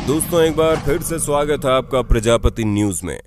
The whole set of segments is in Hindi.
दोस्तों एक बार फिर से स्वागत है आपका प्रजापति न्यूज में।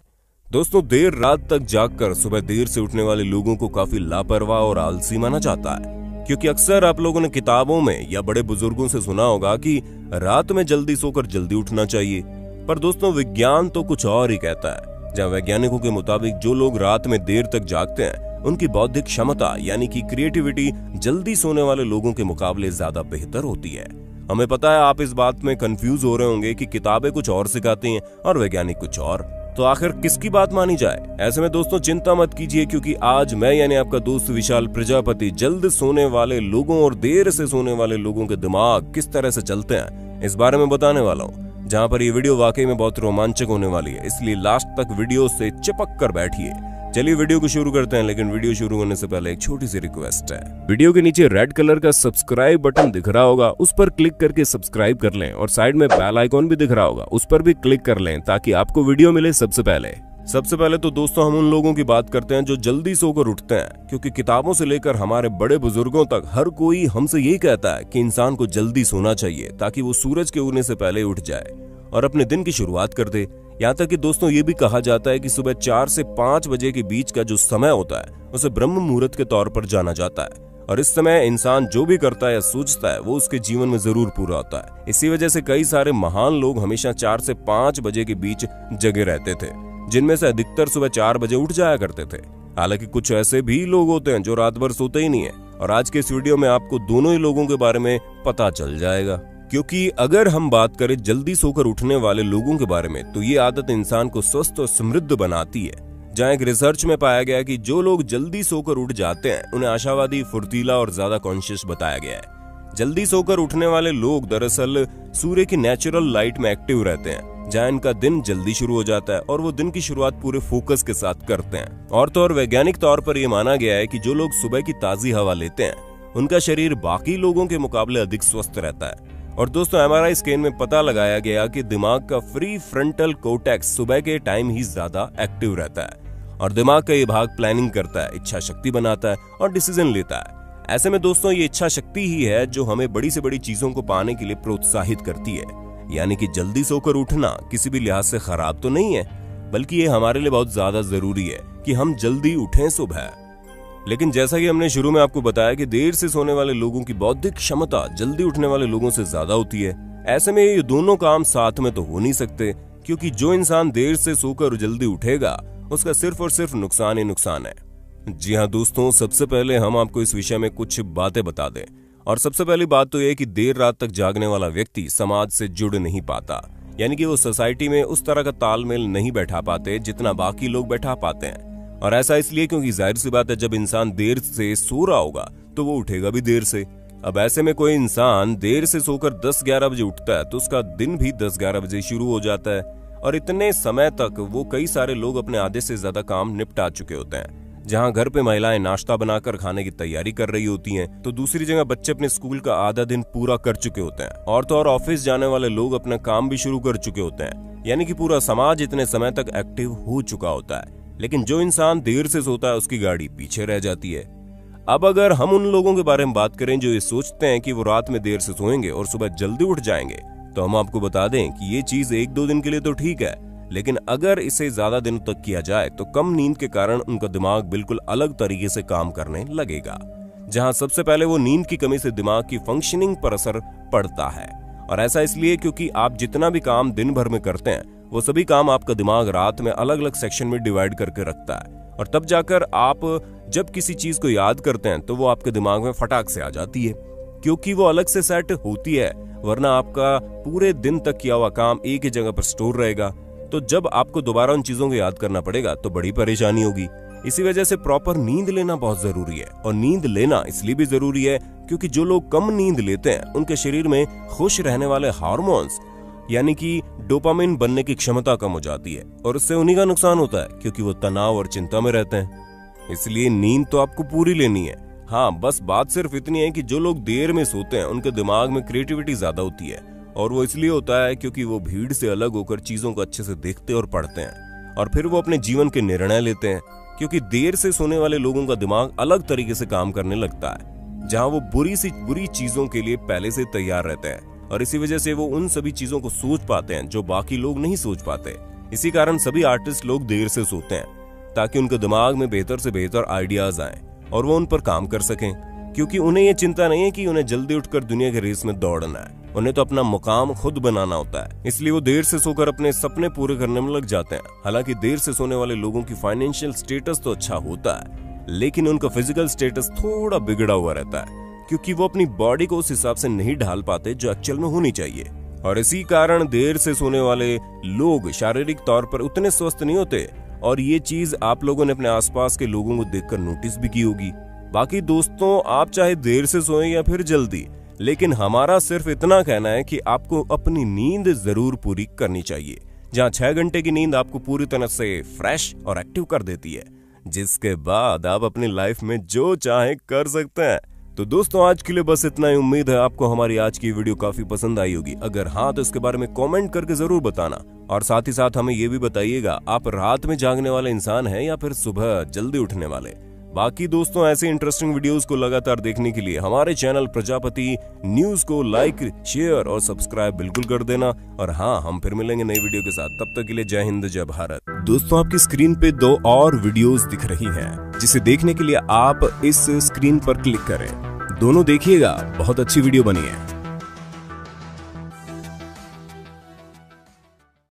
दोस्तों देर रात तक जागकर सुबह देर से उठने वाले लोगों को काफी लापरवाह और आलसी माना जाता है, क्योंकि अक्सर आप लोगों ने किताबों में या बड़े बुजुर्गों से सुना होगा कि रात में जल्दी सोकर जल्दी उठना चाहिए। पर दोस्तों विज्ञान तो कुछ और ही कहता है। जहाँ वैज्ञानिकों के मुताबिक जो लोग रात में देर तक जागते हैं उनकी बौद्धिक क्षमता यानी कि क्रिएटिविटी जल्दी सोने वाले लोगों के मुकाबले ज्यादा बेहतर होती है। हमें पता है आप इस बात में कंफ्यूज हो रहे होंगे कि किताबें कुछ और सिखाती हैं और वैज्ञानिक कुछ और, तो आखिर किसकी बात मानी जाए। ऐसे में दोस्तों चिंता मत कीजिए, क्योंकि आज मैं यानी आपका दोस्त विशाल प्रजापति जल्द सोने वाले लोगों और देर से सोने वाले लोगों के दिमाग किस तरह से चलते हैं इस बारे में बताने वाला हूँ। जहाँ पर ये वीडियो वाकई में बहुत रोमांचक होने वाली है, इसलिए लास्ट तक वीडियो से चिपक कर बैठिए। चलिए वीडियो को शुरू करते हैं, लेकिन वीडियो शुरू होने से पहले एक छोटी सी रिक्वेस्ट है। वीडियो के नीचे रेड कलर का सब्सक्राइब बटन दिख रहा होगा, उस पर क्लिक करके सब्सक्राइब कर लें और साइड में बेल आइकॉन भी दिख रहा होगा, उस पर भी क्लिक कर लें ताकि आपको वीडियो मिले सबसे पहले। सबसे पहले तो दोस्तों हम उन लोगों की बात करते हैं जो जल्दी सोकर उठते हैं, क्योंकि किताबों से लेकर हमारे बड़े बुजुर्गों तक हर कोई हमसे यही कहता है कि इंसान को जल्दी सोना चाहिए ताकि वो सूरज के उगने से पहले उठ जाए और अपने दिन की शुरुआत कर दे। यहाँ तक कि दोस्तों ये भी कहा जाता है कि सुबह 4 से 5 बजे के बीच का जो समय होता है उसे ब्रह्म मुहूर्त के तौर पर जाना जाता है, और इस समय इंसान जो भी करता है या सोचता है वो उसके जीवन में जरूर पूरा होता है। इसी वजह से कई सारे महान लोग हमेशा 4 से 5 बजे के बीच जगे रहते थे, जिनमें से अधिकतर सुबह 4 बजे उठ जाया करते थे। हालांकि कुछ ऐसे भी लोग होते हैं जो रात भर सोते ही नहीं है, और आज के इस वीडियो में आपको दोनों ही लोगों के बारे में पता चल जाएगा। क्योंकि अगर हम बात करें जल्दी सोकर उठने वाले लोगों के बारे में, तो ये आदत इंसान को स्वस्थ और समृद्ध बनाती है। जहाँ एक रिसर्च में पाया गया कि जो लोग जल्दी सोकर उठ जाते हैं उन्हें आशावादी, फुर्तीला और ज्यादा कॉन्शियस बताया गया है। जल्दी सोकर उठने वाले लोग दरअसल सूर्य की नेचुरल लाइट में एक्टिव रहते हैं, जहाँ इनका दिन जल्दी शुरू हो जाता है और वो दिन की शुरुआत पूरे फोकस के साथ करते हैं। और तो और वैज्ञानिक तौर पर यह माना गया है कि जो लोग सुबह की ताजी हवा लेते हैं उनका शरीर बाकी लोगों के मुकाबले अधिक स्वस्थ रहता है। और दोस्तों MRI स्कैन में पता लगाया गया कि दिमाग का प्री फ्रंटल कोर्टेक्स सुबह के टाइम ही ज्यादा एक्टिव रहता है, और दिमाग का ये भाग प्लानिंग करता है, इच्छा शक्ति बनाता है और डिसीजन लेता है। ऐसे में दोस्तों ये इच्छा शक्ति ही है जो हमें बड़ी से बड़ी चीजों को पाने के लिए प्रोत्साहित करती है। यानी कि जल्दी सोकर उठना किसी भी लिहाज से खराब तो नहीं है, बल्कि ये हमारे लिए बहुत ज्यादा जरूरी है कि हम जल्दी उठें सुबह। लेकिन जैसा कि हमने शुरू में आपको बताया कि देर से सोने वाले लोगों की बौद्धिक क्षमता जल्दी उठने वाले लोगों से ज्यादा होती है। ऐसे में ये दोनों काम साथ में तो हो नहीं सकते, क्योंकि जो इंसान देर से सोकर जल्दी उठेगा उसका सिर्फ और सिर्फ नुकसान ही नुकसान है। जी हाँ दोस्तों, सबसे पहले हम आपको इस विषय में कुछ बातें बता दें। और सबसे पहली बात तो यह कि देर रात तक जागने वाला व्यक्ति समाज से जुड़ नहीं पाता, यानी कि वो सोसाइटी में उस तरह का तालमेल नहीं बैठा पाते जितना बाकी लोग बैठा पाते हैं। और ऐसा इसलिए क्योंकि जाहिर सी बात है जब इंसान देर से सो रहा होगा तो वो उठेगा भी देर से। अब ऐसे में कोई इंसान देर से सोकर 10-11 बजे उठता है तो उसका दिन भी 10-11 बजे शुरू हो जाता है, और इतने समय तक वो कई सारे लोग अपने आधे से ज्यादा काम निपटा चुके होते हैं। जहां घर पे महिलाएं नाश्ता बनाकर खाने की तैयारी कर रही होती हैं, तो दूसरी जगह बच्चे अपने स्कूल का आधा दिन पूरा कर चुके होते हैं, और तो और ऑफिस जाने वाले लोग अपना काम भी शुरू कर चुके होते हैं। यानी कि पूरा समाज इतने समय तक एक्टिव हो चुका होता है, लेकिन जो इंसान देर से सोता है उसकी गाड़ी पीछे रह जाती है। अब अगर हम उन लोगों के बारे में बात करें जो ये सोचते हैं कि वो रात में देर से सोएंगे और सुबह जल्दी उठ जाएंगे, तो हम आपको बता दें कि ये चीज 1-2 दिन के लिए तो ठीक है, लेकिन अगर इसे ज्यादा दिनों तक किया जाए तो कम नींद के कारण उनका दिमाग बिल्कुल अलग तरीके से काम करने लगेगा। जहां सबसे पहले वो नींद की कमी से दिमाग की फंक्शनिंग पर असर पड़ता है, और ऐसा इसलिए क्योंकि आप जितना भी काम दिन भर में करते हैं वो सभी काम आपका दिमाग रात में अलग अलग सेक्शन में डिवाइड करके रखता है, और तब जाकर आप जब किसी चीज को याद करते हैं तो वो आपके दिमाग में फटाक से आ जाती है, क्योंकि वो अलग से सेट होती है। वरना आपका पूरे दिन तक किया हुआ काम एक ही जगह पर स्टोर रहेगा, तो जब आपको दोबारा उन चीजों को याद करना पड़ेगा तो बड़ी परेशानी होगी। इसी वजह से प्रॉपर नींद लेना बहुत जरूरी है, और नींद लेना इसलिए भी जरूरी है क्योंकि जो लोग कम नींद लेते हैं उनके शरीर में खुश रहने वाले हार्मोन्स यानी कि डोपामिन बनने की क्षमता कम हो जाती है, और उससे उन्हीं का नुकसान होता है क्योंकि वो तनाव और चिंता में रहते हैं। इसलिए नींद तो आपको पूरी लेनी है। हाँ, बस बात सिर्फ इतनी है कि जो लोग देर में सोते हैं उनके दिमाग में क्रिएटिविटी ज्यादा होती है, और वो इसलिए होता है क्योंकि वो भीड़ से अलग होकर चीजों को अच्छे से देखते और पढ़ते हैं, और फिर वो अपने जीवन के निर्णय लेते हैं। क्योंकि देर से सोने वाले लोगों का दिमाग अलग तरीके से काम करने लगता है, जहाँ वो बुरी चीजों के लिए पहले से तैयार रहते हैं, और इसी वजह से वो उन सभी चीजों को सोच पाते हैं जो बाकी लोग नहीं सोच पाते। इसी कारण सभी आर्टिस्ट लोग देर से सोते हैं ताकि उनके दिमाग में बेहतर से बेहतर आइडियाज आए और वो उन पर काम कर सकें, क्योंकि उन्हें ये चिंता नहीं है कि उन्हें जल्दी उठकर दुनिया के रेस में दौड़ना है। उन्हें तो अपना मुकाम खुद बनाना होता है, इसलिए वो देर से सोकर अपने सपने पूरे करने में लग जाते हैं। हालांकि देर से सोने वाले लोगों की फाइनेंशियल स्टेटस तो अच्छा होता है, लेकिन उनका फिजिकल स्टेटस थोड़ा बिगड़ा हुआ रहता है, क्योंकि वो अपनी बॉडी को उस हिसाब से नहीं ढाल पाते जो एक्चुअल में होनी चाहिए। और इसी कारण देर से सोने वाले लोग शारीरिक तौर पर उतने स्वस्थ नहीं होते। और ये चीज आप लोगों ने अपने आसपास के लोगों को देखकर नोटिस भी की होगी। बाकी दोस्तों, आप चाहे देर से सोएं या फिर जल्दी, लेकिन हमारा सिर्फ इतना कहना है कि आपको अपनी नींद जरूर पूरी करनी चाहिए। जहां 6 घंटे की नींद आपको पूरी तरह से फ्रेश और एक्टिव कर देती है, जिसके बाद आप अपनी लाइफ में जो चाहे कर सकते हैं। तो दोस्तों, आज के लिए बस इतना ही। उम्मीद है आपको हमारी आज की वीडियो काफी पसंद आई होगी। अगर हाँ, तो इसके बारे में कमेंट करके जरूर बताना, और साथ ही साथ हमें ये भी बताइएगा आप रात में जागने वाले इंसान हैं या फिर सुबह जल्दी उठने वाले। बाकी दोस्तों, ऐसे इंटरेस्टिंग वीडियोस को लगातार देखने के लिए हमारे चैनल प्रजापति न्यूज को लाइक, शेयर और सब्सक्राइब बिल्कुल कर देना। और हाँ, हम फिर मिलेंगे नई वीडियो के साथ। तब तक के लिए जय हिंद, जय भारत। दोस्तों, आपकी स्क्रीन पे 2 और वीडियोस दिख रही हैं, जिसे देखने के लिए आप इस स्क्रीन पर क्लिक करें। दोनों देखिएगा, बहुत अच्छी वीडियो बनी है।